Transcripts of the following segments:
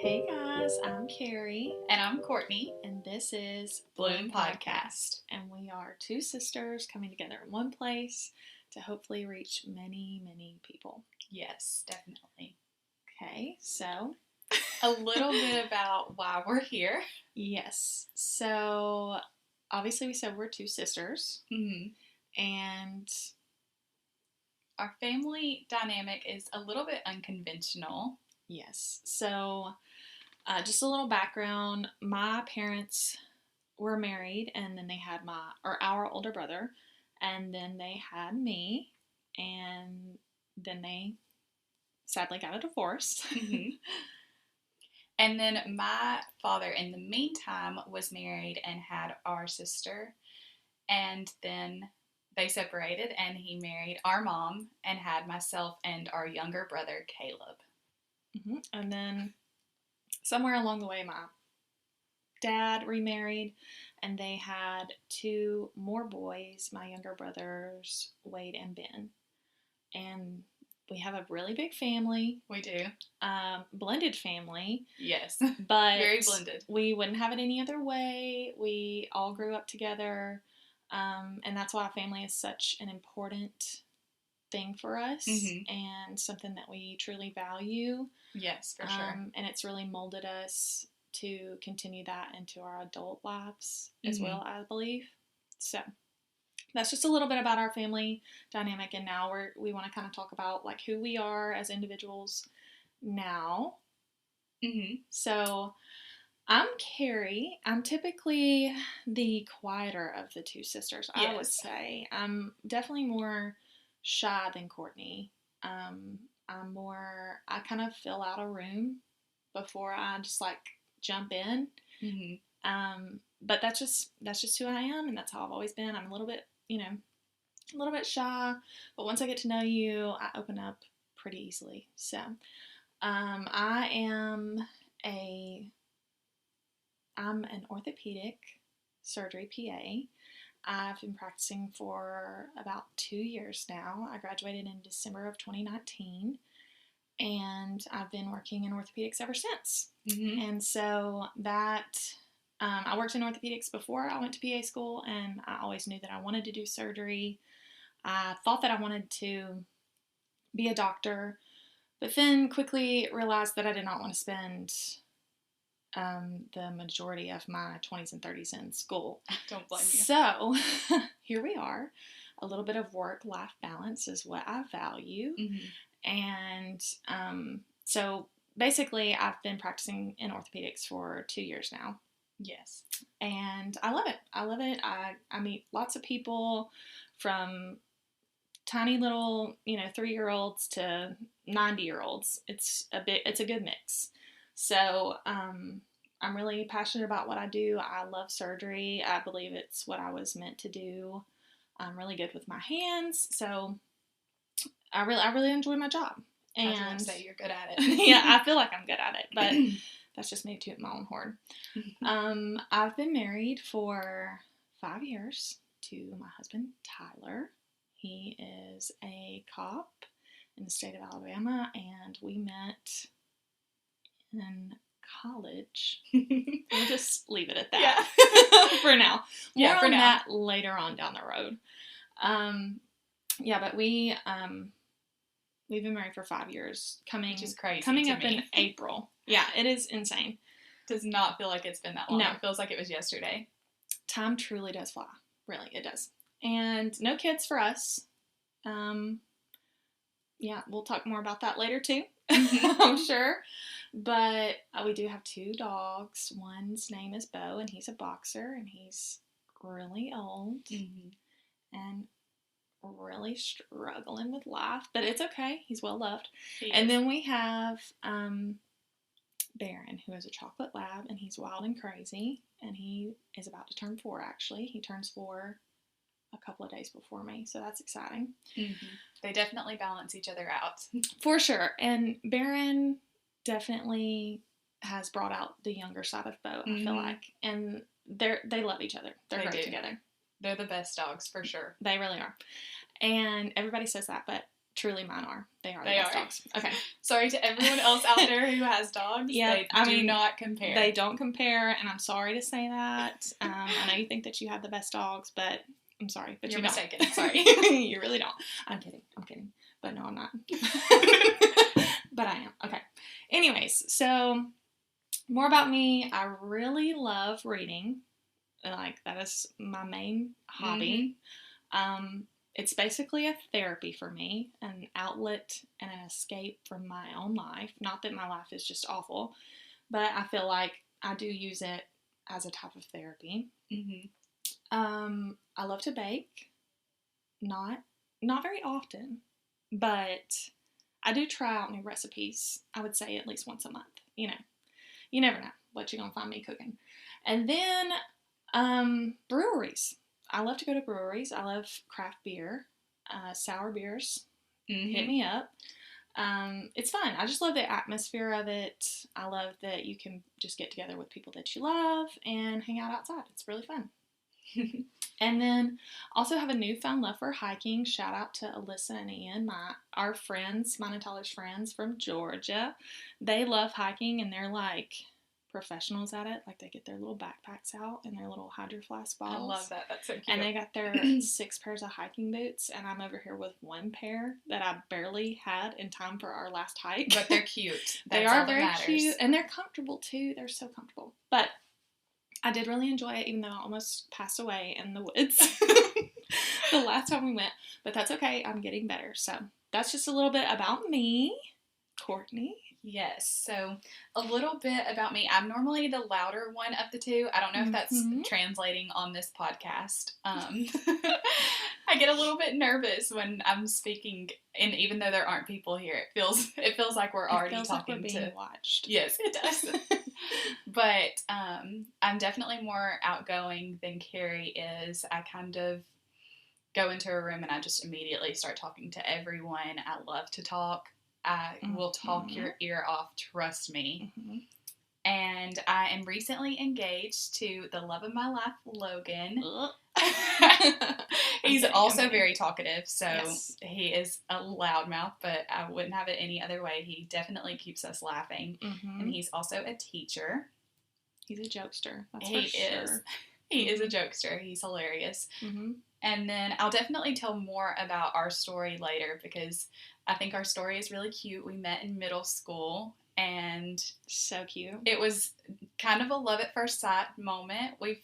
Hey guys, I'm Carrie, And I'm Courtney. and this is Bloom Podcast. And we are two sisters coming together in one place to hopefully reach many, many people. Yes, definitely. Okay, so A little bit about why we're here. yes, so obviously we said we're two sisters, and Our family dynamic is a little bit unconventional. yes, so just a little background. My parents were married, and then they had our older brother, and then they had me, and then they sadly got a divorce. And then my father, in the meantime, was married and had our sister. And then they separated, and he married our mom and had myself and our younger brother, Caleb. And then somewhere along the way, my dad remarried, and they had two more boys, my younger brothers, Wade and Ben. And we have a really big family. We do. Blended family. Yes. But very blended. We wouldn't have it any other way. We all grew up together. And that's why family is such an important thing for us and something that we truly value. Yes, for sure. And it's really molded us to continue that into our adult lives as well, I believe. So that's just a little bit about our family dynamic, and now we want to kind of talk about like who we are as individuals now. So I'm Carrie. I'm typically the quieter of the two sisters, I would say. I'm definitely more shy than Courtney. I kind of fill out a room before I just like jump in. But that's just who I am, and that's how I've always been. I'm a little bit shy, but once I get to know you, I open up pretty easily. So, I'm an orthopedic surgery PA. I've been practicing for about 2 years now. I graduated in December of 2019, and I've been working in orthopedics ever since. And so that, I worked in orthopedics before I went to PA school, and I always knew that I wanted to do surgery. I thought that I wanted to be a doctor, but then quickly realized that I did not want to spend the majority of my 20s and 30s in school. Don't blame you. So here we are. A little bit of work-life balance is what I value. And so basically I've been practicing in orthopedics for 2 years now. Yes. And I love it. I meet lots of people, from tiny little, 3-year-olds to 90-year-olds. It's a good mix. So, I'm really passionate about what I do. I love surgery. I believe it's what I was meant to do. I'm really good with my hands. So I really enjoy my job. And I was going to say you're good at it. Yeah, I feel like I'm good at it, but that's just me tooting my own horn. I've been married for 5 years to my husband, Tyler. He is a cop in the state of Alabama, and we met in college. We'll just leave it at that for now. More on that later on down the road. But we've been married for 5 years. Which is crazy. Coming up in April. Yeah, it is insane. Does not feel like it's been that long. No. It feels like it was yesterday. Time truly does fly. Really, it does. And no kids for us. We'll talk more about that later too, I'm sure. But we do have 2 dogs. One's name is Bo, and he's a boxer, and he's really old and really struggling with life, but it's okay. He's well loved. And then we have Baron, who is a chocolate lab, and he's wild and crazy, and he is about to turn 4, actually. He turns 4 a couple of days before me, so that's exciting. They definitely balance each other out. For sure. And Baron definitely has brought out the younger side of Bo, I feel like. And they love each other. They're great together. They're the best dogs, for sure. They really are. And everybody says that, but Truly mine are. They are the They best are. dogs. Okay. Sorry to everyone else out there who has dogs. Yeah, They do not compare. They don't compare, and I'm sorry to say that. I know you think that you have the best dogs, but I'm sorry, but You're you mistaken. don't. Sorry. You really don't. I'm kidding. But no, I'm not. But I am. Okay. Anyways, so more about me. I really love reading. Like, that is my main hobby. It's basically a therapy for me, an outlet and an escape from my own life. Not that my life is just awful, but I feel like I do use it as a type of therapy. I love to bake. Not very often, but I do try out new recipes. I would say at least once a month. You know, you never know what you're gonna find me cooking. And then breweries. I love to go to breweries. I love craft beer, sour beers. Hit me up. It's fun. I just love the atmosphere of it. I love that you can just get together with people that you love and hang out outside. It's really fun. And then also have a newfound love for hiking. Shout out to Alyssa and Ian, our friends, mine and Tyler's friends from Georgia. They love hiking, and they're like professionals at it. Like, they get their little backpacks out and their little Hydro Flask bottles. I love that. That's so cute. And they got their 6 pairs of hiking boots, and I'm over here with 1 pair that I barely had in time for our last hike. But they're cute. They are very cute, and they're comfortable too. They're so comfortable. But I did really enjoy it, even though I almost passed away in the woods the last time we went. But that's okay. I'm getting better. So that's just a little bit about me. Courtney? Yes. So a little bit about me. I'm normally the louder one of the two. I don't know if that's translating on this podcast. I get a little bit nervous when I'm speaking, and even though there aren't people here, it feels like we're already talking like we're being watched. Yes, it does. But I'm definitely more outgoing than Carrie is. I kind of go into a room and I just immediately start talking to everyone. I love to talk. I will talk your ear off, trust me. And I am recently engaged to the love of my life, Logan. He's also very talkative, so yes. He is a loudmouth, but I wouldn't have it any other way. He definitely keeps us laughing. And he's also a teacher. He's a jokester. That's he is. He is a jokester. He's hilarious. And then I'll definitely tell more about our story later, because I think our story is really cute. We met in middle school, and so cute. It was kind of a love at first sight moment. It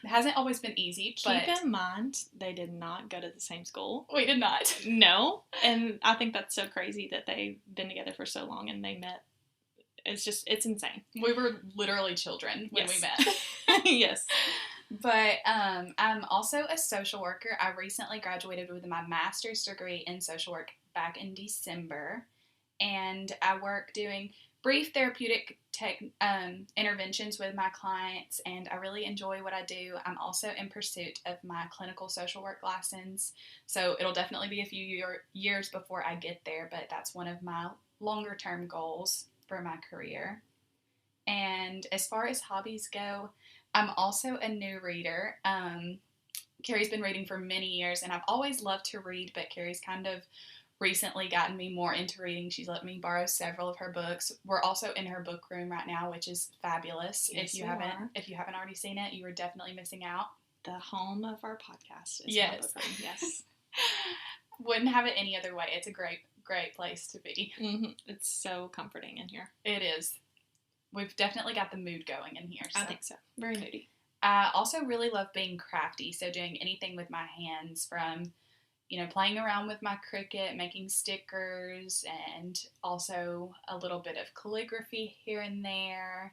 hasn't always been easy, but keep in mind, they did not go to the same school. We did not. No. And I think that's so crazy that they've been together for so long and they met. It's insane. We were literally children when we met. Yes. But I'm also a social worker. I recently graduated with my master's degree in social work back in December. And I work doing brief therapeutic interventions with my clients, and I really enjoy what I do. I'm also in pursuit of my clinical social work license, so it'll definitely be a few years before I get there, but that's one of my longer term goals for my career. And as far as hobbies go, I'm also a new reader. Carrie's been reading for many years, and I've always loved to read, but Carrie's kind of recently gotten me more into reading. She's let me borrow several of her books. We're also in her book room right now, which is fabulous. Yes, if you haven't already seen it, you are definitely missing out. The home of our podcast is yes. my book room. Yes. Wouldn't have it any other way. It's a great place to be. It's so comforting in here. It is. We've definitely got the mood going in here. So. I think so. Very moody. I also really love being crafty, so doing anything with my hands, from playing around with my Cricut, making stickers, and also a little bit of calligraphy here and there.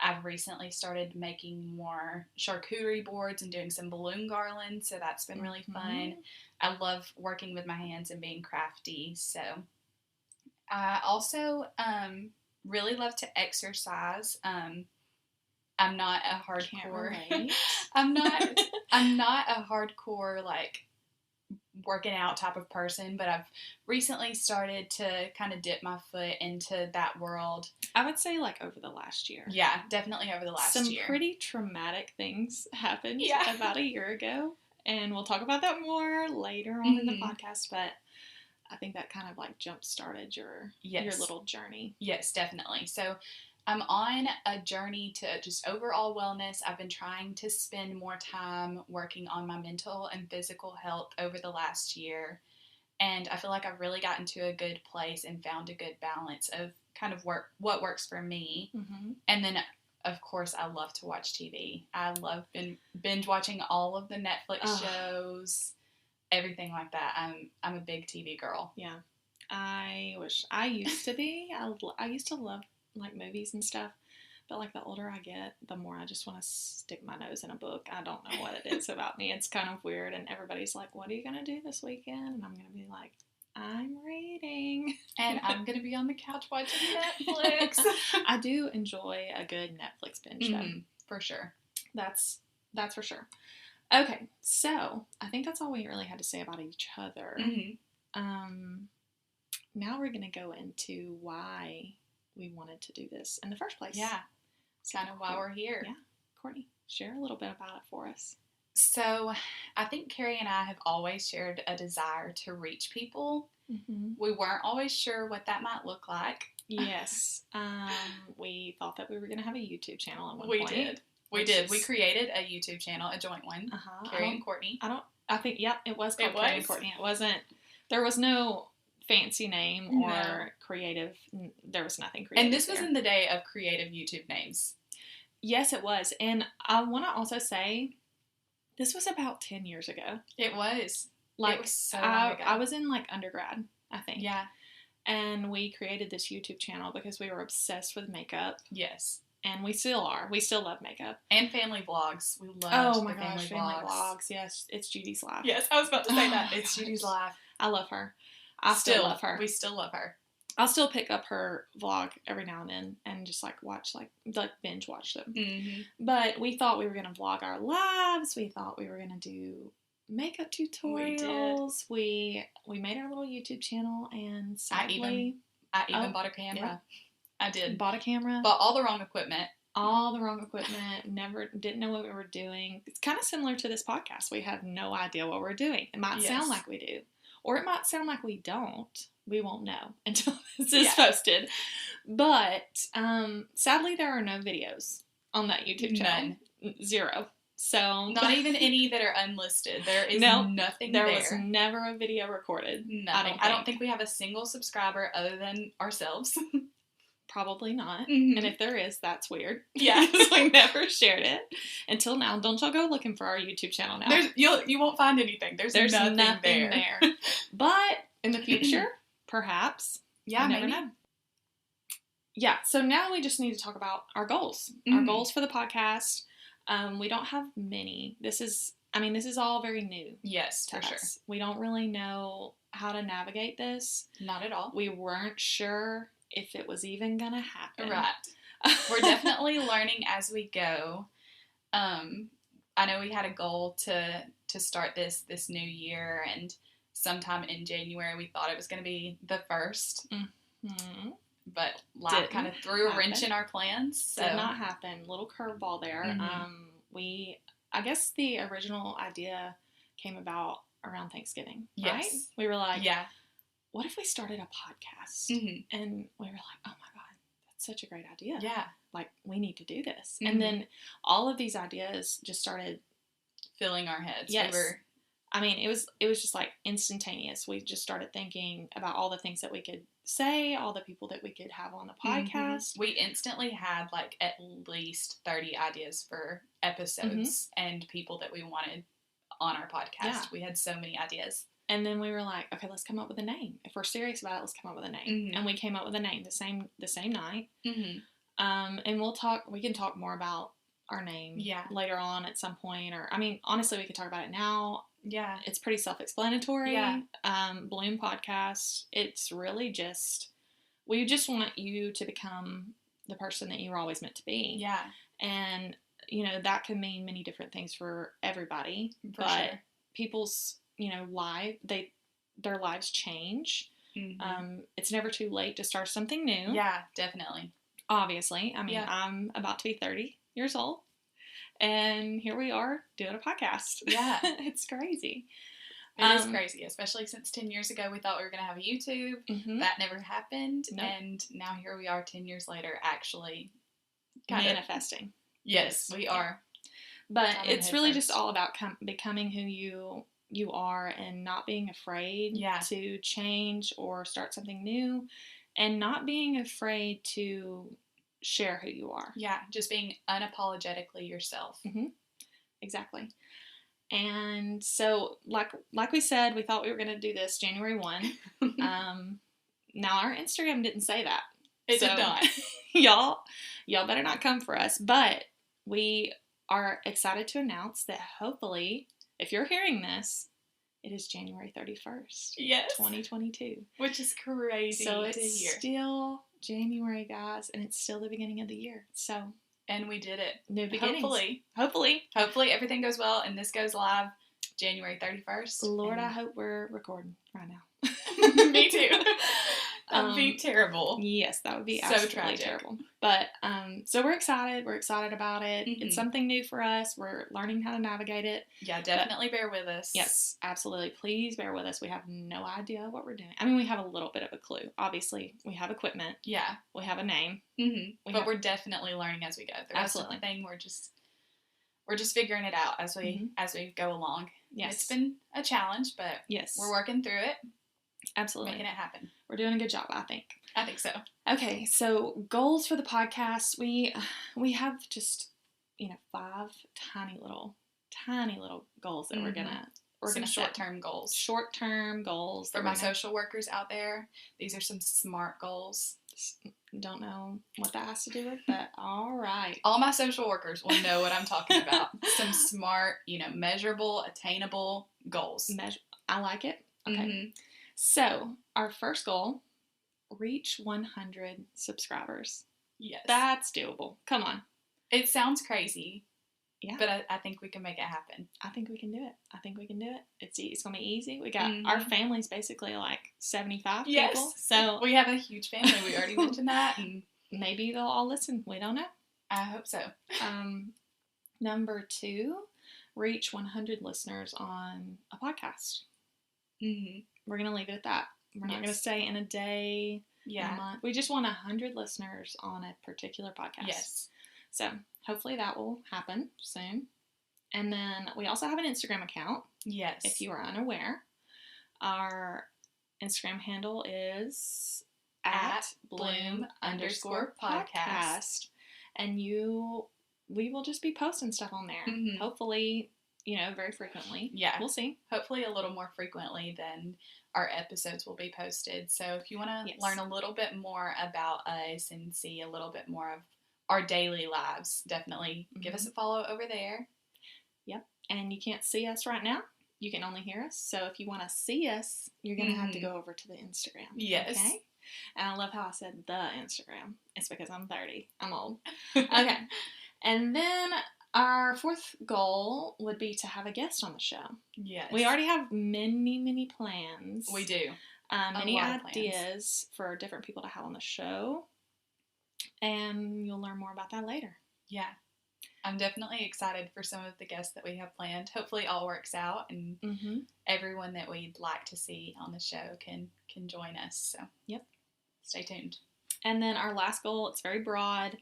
I've recently started making more charcuterie boards and doing some balloon garlands, so that's been really fun. I love working with my hands and being crafty, so I also really love to exercise. I'm not a hardcore. I'm not a hardcore working out type of person, but I've recently started to kind of dip my foot into that world. I would say over the last year. Yeah, definitely over the last year. Some pretty traumatic things happened about a year ago, and we'll talk about that more later on in the podcast, but I think that kind of like jump started your Yes. little journey. Yes, definitely. So I'm on a journey to just overall wellness. I've been trying to spend more time working on my mental and physical health over the last year. And I feel like I've really gotten to a good place and found a good balance of kind of what works for me. Mm-hmm. And then, of course, I love to watch TV. I love binge watching all of the Netflix shows, everything like that. I'm a big TV girl. Yeah. I used to be. I used to love like movies and stuff, but like the older I get, the more I just want to stick my nose in a book. I don't know what it is about me. It's kind of weird, and everybody's like, "What are you gonna do this weekend?" And I'm gonna be like, "I'm reading," and I'm gonna be on the couch watching Netflix. I do enjoy a good Netflix binge, though. For sure. That's for sure. Okay, so I think that's all we really had to say about each other. Now we're gonna go into why we wanted to do this in the first place. Yeah. It's kind of why we're here. Yeah. Courtney, share a little bit about it for us. So, I think Carrie and I have always shared a desire to reach people. Mm-hmm. We weren't always sure what that might look like. Yes. We thought that we were going to have a YouTube channel at one point. We did. We created a YouTube channel, a joint one. Carrie and Courtney. I think, yep, it was called Carrie and Courtney. It wasn't, there was no fancy name or creative. There was nothing creative. And this was in the day of creative YouTube names. Yes, it was. And I want to also say, this was about 10 years ago. It was. Like, it was so long ago. I was in like undergrad, I think. Yeah. And we created this YouTube channel because we were obsessed with makeup. Yes. And we still are. We still love makeup. And family vlogs. We love family vlogs. Yes, it's Judy's life. Yes, I was about to say that. It's Judy's life. I love her. I still love her. We still love her. I'll still pick up her vlog every now and then and just like watch, like binge watch them. Mm-hmm. But we thought we were going to vlog our lives. We thought we were going to do makeup tutorials. We made our little YouTube channel, and sadly, I even bought a camera. Yeah. I did. Bought a camera. Bought all the wrong equipment. Never didn't know what we were doing. It's kind of similar to this podcast. We have no idea what we're doing. It might sound like we do, or it might sound like we don't. We won't know until this is posted. But sadly, there are no videos on that YouTube channel. None. Zero. So not even any that are unlisted. There is nothing there. There was never a video recorded. Nothing. I don't think we have a single subscriber other than ourselves. Probably not. Mm-hmm. And if there is, that's weird. Yeah. Because we never shared it until now. Don't y'all go looking for our YouTube channel now. You won't find anything. There's nothing there. But in the future, perhaps. Yeah, you never know. Yeah, so now we just need to talk about our goals. Mm-hmm. Our goals for the podcast. We don't have many. This is all very new. Yes, for sure. We don't really know how to navigate this. Not at all. We weren't sure if it was even gonna happen. Right. We're definitely learning as we go. I know we had a goal to start this new year, and sometime in January we thought it was going to be the 1st. Mm-hmm. But life kind of threw a wrench in our plans. So. Did not happen. Little curveball there. Mm-hmm. I guess the original idea came about around Thanksgiving, right? Yes. We were like, what if we started a podcast? Mm-hmm. And we were like, oh my God, that's such a great idea. Yeah. Like, we need to do this. Mm-hmm. And then all of these ideas just started filling our heads. Yes. It was just like instantaneous. We just started thinking about all the things that we could say, all the people that we could have on the podcast. Mm-hmm. We instantly had like at least 30 ideas for episodes and people that we wanted on our podcast. Yeah. We had so many ideas. And then we were like, okay, let's come up with a name. If we're serious about it, let's come up with a name. Mm-hmm. And we came up with a name the same night. Mm-hmm. And we can talk more about our name later on at some point. Or, honestly, we could talk about it now. Yeah. It's pretty self-explanatory. Yeah. Bloom Podcast. It's really we just want you to become the person that you were always meant to be. Yeah. And, that can mean many different things for everybody. People's, their lives change. Mm-hmm. It's never too late to start something new. Yeah, definitely. Obviously. I'm about to be 30 years old. And here we are doing a podcast. Yeah. It's crazy. It is crazy, especially since 10 years ago we thought we were going to have a YouTube. Mm-hmm. That never happened. Nope. And now here we are 10 years later actually manifesting. Yes, we are. But it's really just all about becoming who you are and not being afraid to change or start something new, and not being afraid to share who you are. Yeah, just being unapologetically yourself. Mm-hmm. Exactly. And so, like we said, we thought we were going to do this January 1. Now, our Instagram didn't say that. It did not. y'all better not come for us. But we are excited to announce that hopefully, if you're hearing this, it is January 31st. Yes. 2022. Which is crazy so it's still January, guys, and it's still the beginning of the year. So... And we did it. New beginnings. Hopefully everything goes well and this goes live January 31st. Lord, I hope we're recording right now. Me too. That would be terrible. Yes, that would be absolutely terrible. But, so we're excited. We're excited about it. Mm-hmm. It's something new for us. We're learning how to navigate it. Yeah, definitely bear with us. Yes, absolutely. Please bear with us. We have no idea what we're doing. I mean, we have a little bit of a clue. Obviously, we have equipment. Yeah. We have a name. Mm-hmm. But we're definitely learning as we go. The rest of the thing, we're just figuring it out as we go along. Yes. It's been a challenge, but we're working through it. Absolutely. Making it happen. We're doing a good job, I think. I think so. Okay, so goals for the podcast. We have just, 5 tiny little goals that we're gonna short-term goals. Short-term goals. For my social workers out there, these are some SMART goals. Don't know what that has to do with, but all right. All my social workers will know what I'm talking about. Some SMART, measurable, attainable goals. I like it. Okay. Mm-hmm. So, our first goal, reach 100 subscribers. Yes. That's doable. Come on. It sounds crazy. Yeah. But I think we can make it happen. I think we can do it. It's going to be easy. We got, our family's basically like 75 people. So we have a huge family. We already mentioned that. And maybe they'll all listen. We don't know. I hope so. Number 2, reach 100 listeners on a podcast. Mm-hmm. We're going to leave it at that. We're not going to say in a day, in a month. We just want 100 listeners on a particular podcast. Yes. So, hopefully that will happen soon. And then we also have an Instagram account. Yes. If you are unaware. Our Instagram handle is at @bloom_podcast. And we will just be posting stuff on there. Mm-hmm. Hopefully, very frequently. Yeah. We'll see. Hopefully a little more frequently than our episodes will be posted. So if you want to learn a little bit more about us and see a little bit more of our daily lives, definitely give us a follow over there. Yep. And you can't see us right now. You can only hear us. So if you want to see us, you're going to have to go over to the Instagram. Yes. Okay? And I love how I said the Instagram. It's because I'm 30. I'm old. Okay. And then our 4th goal would be to have a guest on the show. Yes. We already have many, many plans. We do. Many ideas for different people to have on the show. And you'll learn more about that later. Yeah. I'm definitely excited for some of the guests that we have planned. Hopefully all works out and everyone that we'd like to see on the show can join us. So, stay tuned. And then our last goal, it's very broad,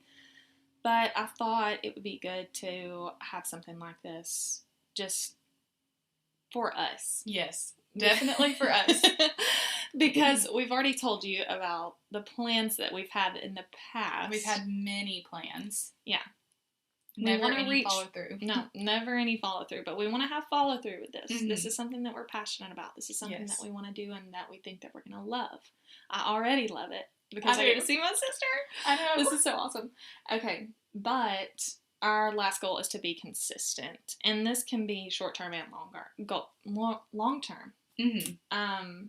but I thought it would be good to have something like this just for us. Yes, definitely for us. Because we've already told you about the plans that we've had in the past. We've had many plans. Yeah. Never any follow through. No, never any follow through. But we want to have follow through with this. Mm-hmm. This is something that we're passionate about. This is something that we want to do and that we think that we're going to love. I already love it because I get to see my sister. I know. This is so awesome. Okay, but our last goal is to be consistent, and this can be short term and long term. Mm-hmm.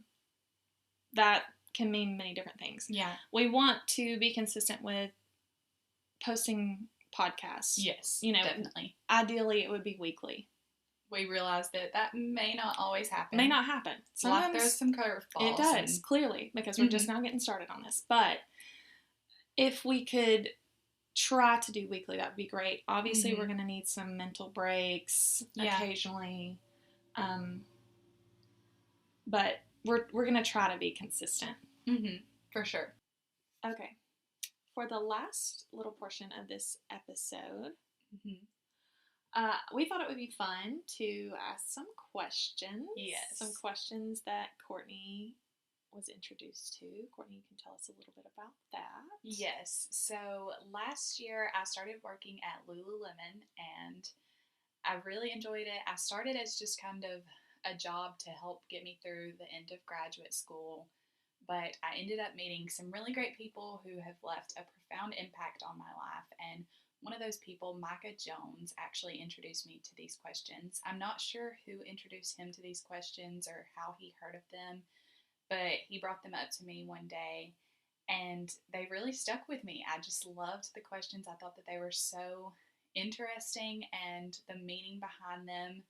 That can mean many different things. Yeah. We want to be consistent with posting podcasts. Yes, definitely. Ideally, it would be weekly. We realize that may not always happen. May not happen. Sometimes life throws some curveballs. It does, clearly, because we're just now getting started on this. But if we could try to do weekly, that would be great. Obviously, we're going to need some mental breaks occasionally. but we're going to try to be consistent. For sure. Okay. For the last little portion of this episode, we thought it would be fun to ask some questions. Yes. Some questions that Courtney was introduced to. Courtney, you can tell us a little bit about that. Yes. So last year I started working at Lululemon and I really enjoyed it. I started as just kind of a job to help get me through the end of graduate school, but I ended up meeting some really great people who have left a profound impact on my life. And one of those people, Micah Jones, actually introduced me to these questions. I'm not sure who introduced him to these questions or how he heard of them, but he brought them up to me one day and they really stuck with me. I just loved the questions. I thought that they were so interesting and the meaning behind them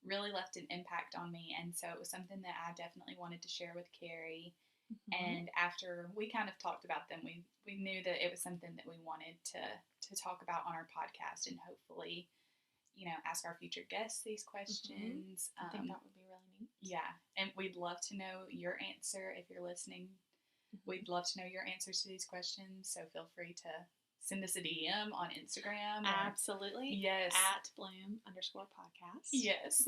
really left an impact on me. And so it was something that I definitely wanted to share with Carrie. And after we kind of talked about them, we knew that it was something that we wanted to talk about on our podcast and hopefully, ask our future guests these questions. I think that would be really neat. Yeah, and we'd love to know your answer if you're listening. We'd love to know your answers to these questions, so feel free to send us a DM on Instagram. Absolutely. Yes. At Bloom_podcast. Yes.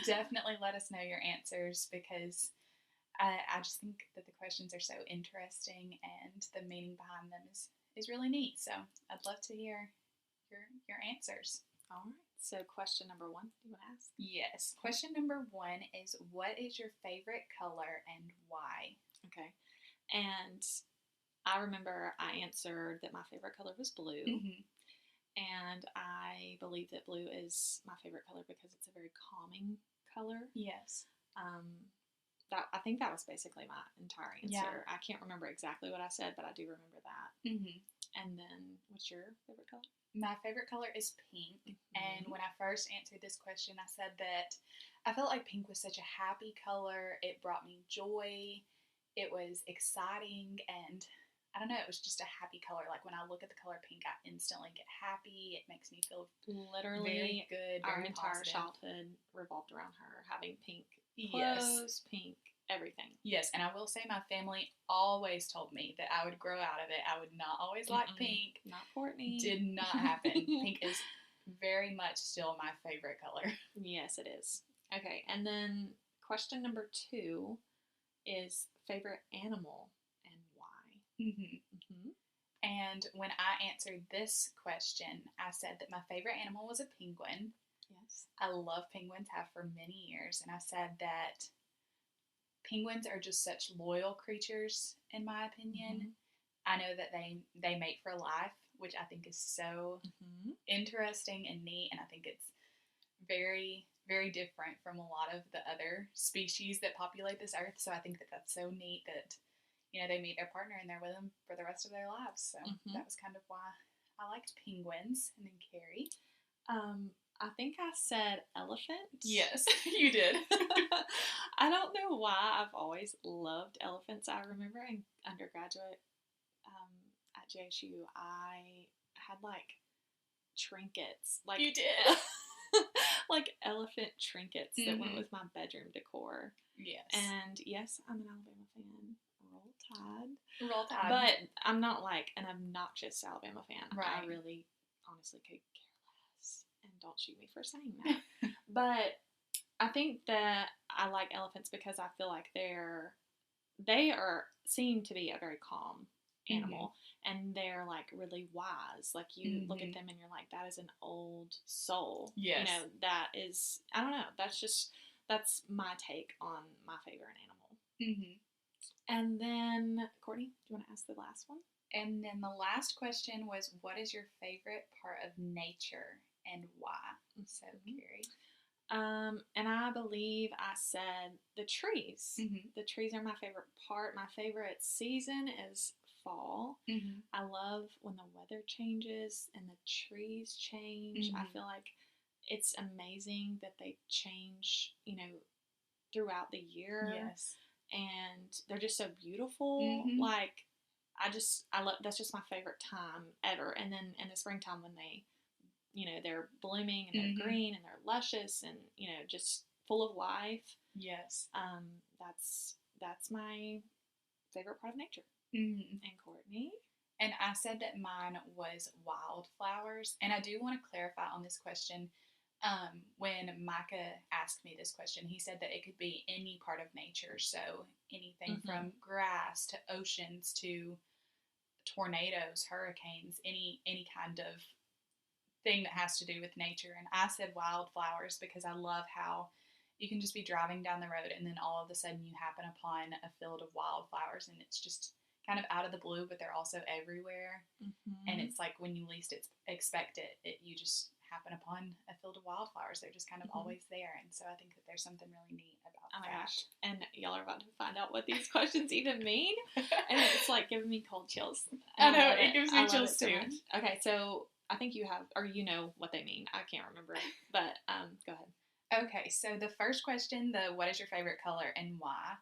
Definitely let us know your answers because I just think that the questions are so interesting and the meaning behind them is really neat. So I'd love to hear your answers. All right. So question number 1, you want to ask? Yes. Question number 1 is, what is your favorite color and why? Okay. And I remember I answered that my favorite color was blue. And I believe that blue is my favorite color because it's a very calming color. Yes. I think that was basically my entire answer. Yeah. I can't remember exactly what I said, but I do remember that. And then, what's your favorite color? My favorite color is pink. And when I first answered this question, I said that I felt like pink was such a happy color. It brought me joy. It was exciting. And I don't know, it was just a happy color. Like when I look at the color pink, I instantly get happy. It makes me feel literally very good. Our very entire positive. childhood revolved around her having pink clothes, pink everything. Yes, and I will say my family always told me that I would grow out of it. I would not always like pink. Not Courtney. Did not happen. Pink is very much still my favorite color. Yes, it is. Okay, and then question number 2 is favorite animal and why? And when I answered this question, I said that my favorite animal was a penguin. Yes. I love penguins, have for many years, and I said that penguins are just such loyal creatures, in my opinion. I know that they mate for life, which I think is so interesting and neat, and I think it's very, very different from a lot of the other species that populate this earth. So I think that that's so neat that, they meet their partner and they're with them for the rest of their lives. So that was kind of why I liked penguins. And then Carrie? I think I said elephant. Yes, you did. I don't know why I've always loved elephants. I remember in undergraduate at JSU, I had like trinkets. Like you did. like elephant trinkets that went with my bedroom decor. Yes. And yes, I'm an Alabama fan. Roll Tide. Roll Tide. But I'm not like an obnoxious Alabama fan. Right. I really, honestly, could care less. And don't shoot me for saying that. But I think that I like elephants because I feel like they seem to be a very calm animal, and they're like really wise. Like you look at them and you're like, that is an old soul. Yes. That is, I don't know. That's my take on my favorite animal. And then, Courtney, do you want to ask the last one? And then the last question was, what is your favorite part of nature and why? So, Carrie. And I believe I said the trees. The trees are my favorite part. My favorite season is fall. I love when the weather changes and the trees change. I feel like it's amazing that they change, throughout the year. Yes. And they're just so beautiful. Like, I love, that's just my favorite time ever. And then in the springtime when they, they're blooming and they're green and they're luscious and, just full of life. Yes. That's my favorite part of nature. Mm-hmm. And Courtney? And I said that mine was wildflowers. And I do want to clarify on this question. When Micah asked me this question, he said that it could be any part of nature. So anything from grass to oceans to tornadoes, hurricanes, any kind of thing that has to do with nature. And I said wildflowers because I love how you can just be driving down the road and then all of a sudden you happen upon a field of wildflowers, and it's just kind of out of the blue, but they're also everywhere. And it's like when you least expect it, you just happen upon a field of wildflowers. They're just kind of always there. And so I think that there's something really neat about that. Oh my gosh. And y'all are about to find out what these questions even mean. And it's like giving me cold chills. I know, it gives me chills too. So okay, so I think you have, or you know what they mean. I can't remember it, but go ahead. Okay, so the first question, the what is your favorite color and why?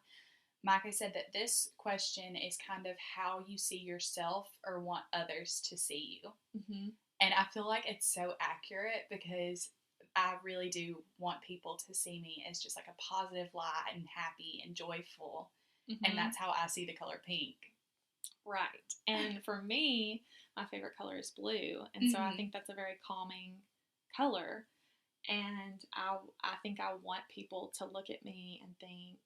Micah said that this question is kind of how you see yourself or want others to see you. Mm-hmm. And I feel like it's so accurate because I really do want people to see me as just like a positive light and happy and joyful. Mm-hmm. And that's how I see the color pink. Right. And for me, my favorite color is blue. And so I think that's a very calming color. And I think I want people to look at me and think,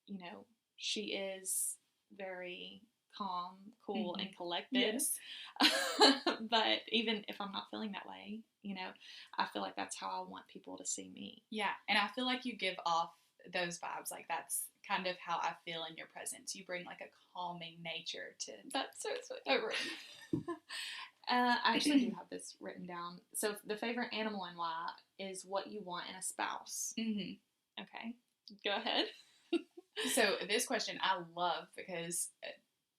you know, she is very calm, cool, and collected. Yes. But even if I'm not feeling that way, you know, I feel like that's how I want people to see me. Yeah. And I feel like you give off those vibes. Like that's kind of how I feel in your presence. You bring like a calming nature to. That's so sweet. Oh, right. I actually do have this written down. So the favorite animal and why is what you want in a spouse. Mm-hmm. Okay, go ahead. So this question I love because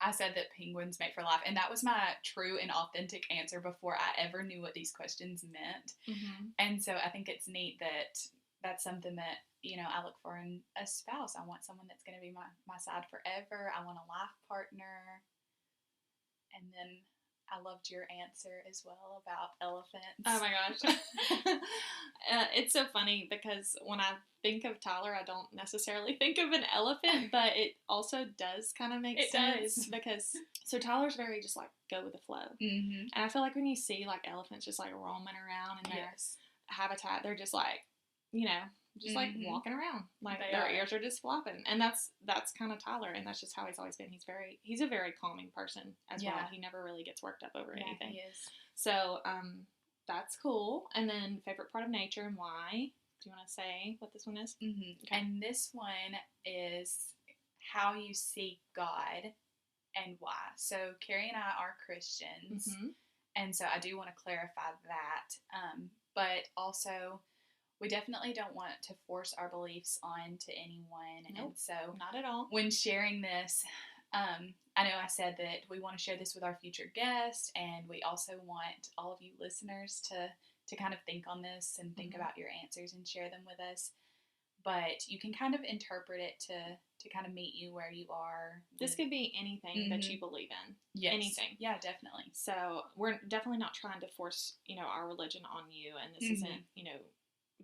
I said that penguins mate for life, and that was my true and authentic answer before I ever knew what these questions meant. Mm-hmm. And so I think it's neat that that's something that, you know, I look for in a spouse. I want someone that's going to be my side forever. I want a life partner. And then I loved your answer as well about elephants. Oh my gosh. It's so funny because when I think of Tyler, I don't necessarily think of an elephant, but it also does kind of make sense because, so Tyler's very just like go with the flow. Mm-hmm. And I feel like when you see like elephants just like roaming around in their habitat, they're just like, you know, just like walking around, like their ears are just flopping, and that's kind of Tyler, and that's just how he's always been. He's a very calming person as well. He never really gets worked up over anything. He is. So that's cool. And then favorite part of nature and why? Do you want to say what this one is? Mm-hmm. Okay. And this one is how you see God and why. So Carrie and I are Christians, and so I do want to clarify that, but also. We definitely don't want to force our beliefs on to anyone. Nope, and so not at all. When sharing this, I know I said that we want to share this with our future guests, and we also want all of you listeners to kind of think on this and think about your answers and share them with us. But you can kind of interpret it to kind of meet you where you are. This could be anything that you believe in. Yes. Anything. Yeah, definitely. So we're definitely not trying to force, you know, our religion on you, and this isn't, you know,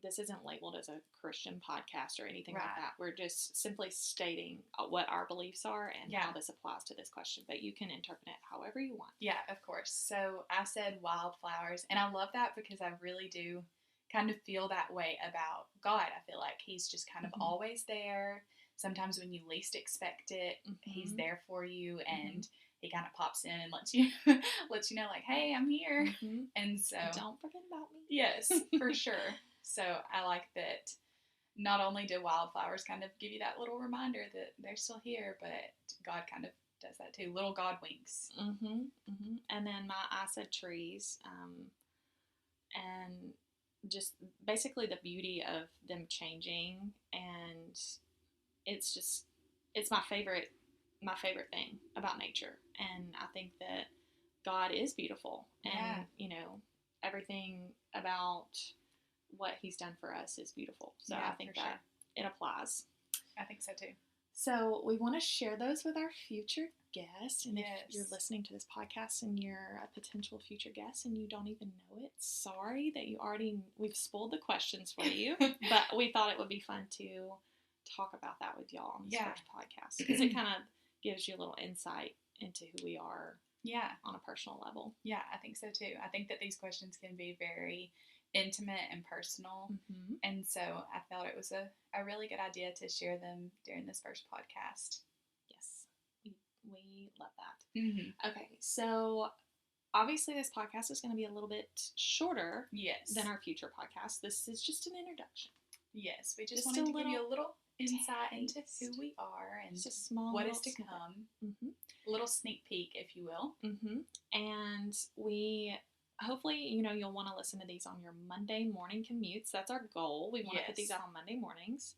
this isn't labeled as a Christian podcast or anything like that. We're just simply stating what our beliefs are and how this applies to this question. But you can interpret it however you want. Yeah, of course. So I said wildflowers, and I love that because I really do kind of feel that way about God. I feel like He's just kind of always there. Sometimes when you least expect it, He's there for you, and He kind of pops in and lets you know, like, hey, I'm here. And so don't forget about me. Yes, for sure. So I like that not only do wildflowers kind of give you that little reminder that they're still here, but God kind of does that too. Little God winks. And then I said trees, and just basically the beauty of them changing, and it's my favorite thing about nature. And I think that God is beautiful, and you know, everything about what He's done for us is beautiful. So I think that it applies. I think so too. So we want to share those with our future guests. And if you're listening to this podcast and you're a potential future guest and you don't even know it, sorry that we've spoiled the questions for you. But we thought it would be fun to talk about that with y'all on this Yeah. first podcast, because it kind of gives you a little insight into who we are on a personal level. Yeah, I think so too. I think that these questions can be very intimate and personal. Mm-hmm. And so I felt it was a really good idea to share them during this first podcast. Yes, we love that. Mm-hmm. Okay, so obviously this podcast is going to be a little bit shorter than our future podcast. This is just an introduction. Yes, we just wanted to give you a little insight into who we are and just small what is to come. Mm-hmm. A little sneak peek, if you will. Mm-hmm. And we hopefully, you'll want to listen to these on your Monday morning commutes. That's our goal. We want to put these out on Monday mornings.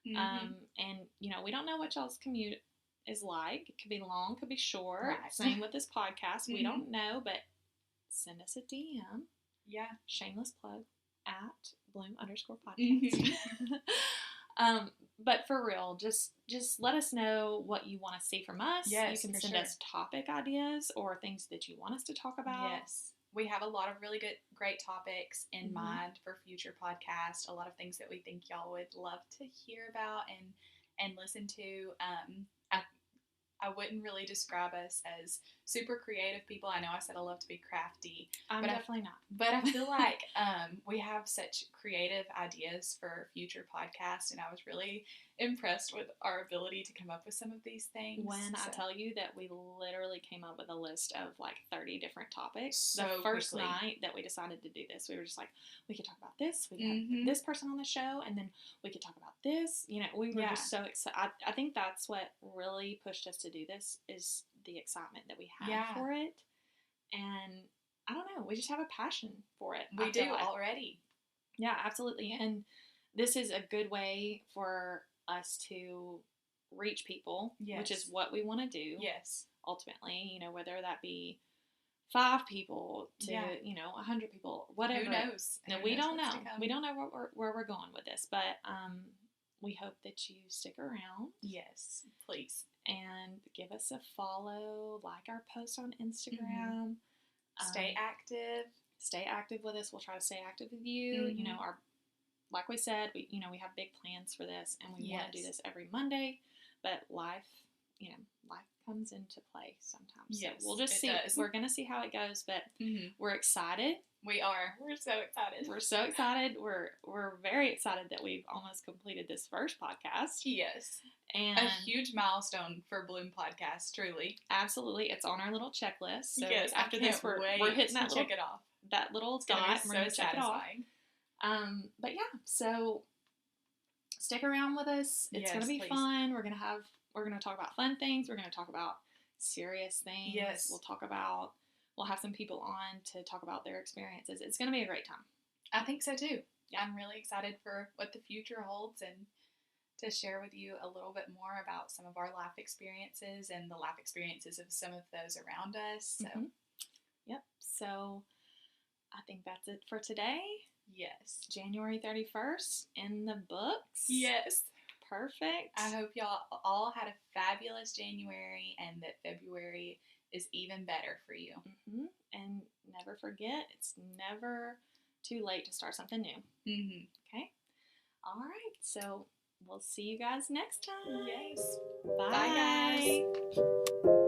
Mm-hmm. And, we don't know what y'all's commute is like. It could be long, could be short. Right. Same with this podcast. Mm-hmm. We don't know, but send us a DM. Yeah. Shameless plug at Bloom_podcast. Mm-hmm. But for real, just let us know what you want to see from us. Yes, you can send us topic ideas or things that you want us to talk about. Yes. We have a lot of really great topics in mind for future podcasts. A lot of things that we think y'all would love to hear about and listen to. I wouldn't really describe us as super creative people. I know I said I love to be crafty. I'm definitely not. But I feel like we have such creative ideas for future podcasts, and I was really impressed with our ability to come up with some of these things. When I tell you that we literally came up with a list of like 30 different topics. The first night that we decided to do this, we were just like, we could talk about this. We could have this person on the show, and then we could talk about this. We were just so excited. I think that's what really pushed us to do this, is the excitement that we had for it. And I don't know, we just have a passion for it. We do already. Yeah, absolutely. And this is a good way for us to reach people, which is what we want to do. Yes. Ultimately, whether that be 5 people to, 100 people, whatever. Who knows? No, we don't know. We don't know where we're going with this, but we hope that you stick around. Yes, please. And give us a follow, like our post on Instagram. Stay active. Stay active with us. We'll try to stay active with you. Like we said, we have big plans for this, and we want to do this every Monday, but life comes into play sometimes. Yes, so we'll just see. We're going to see how it goes, but we're excited. We are. We're so excited. We're so excited. We're very excited that we've almost completed this first podcast. Yes. And a huge milestone for Bloom Podcast, truly. Absolutely. It's on our little checklist. So yes, after this, we're hitting that check it off. That little dot. We're going to check it off. But yeah, so stick around with us. It's going to be fun. We're going to talk about fun things. We're going to talk about serious things. Yes. We'll have some people on to talk about their experiences. It's going to be a great time. I think so too. Yeah, I'm really excited for what the future holds and to share with you a little bit more about some of our life experiences and the life experiences of some of those around us. So, Yep. So I think that's it for today. Yes. January 31st in the books. Yes. Perfect. I hope y'all all had a fabulous January and that February is even better for you. And never forget, it's never too late to start something new. Okay? All right. So we'll see you guys next time. Yes. Bye. Bye, guys.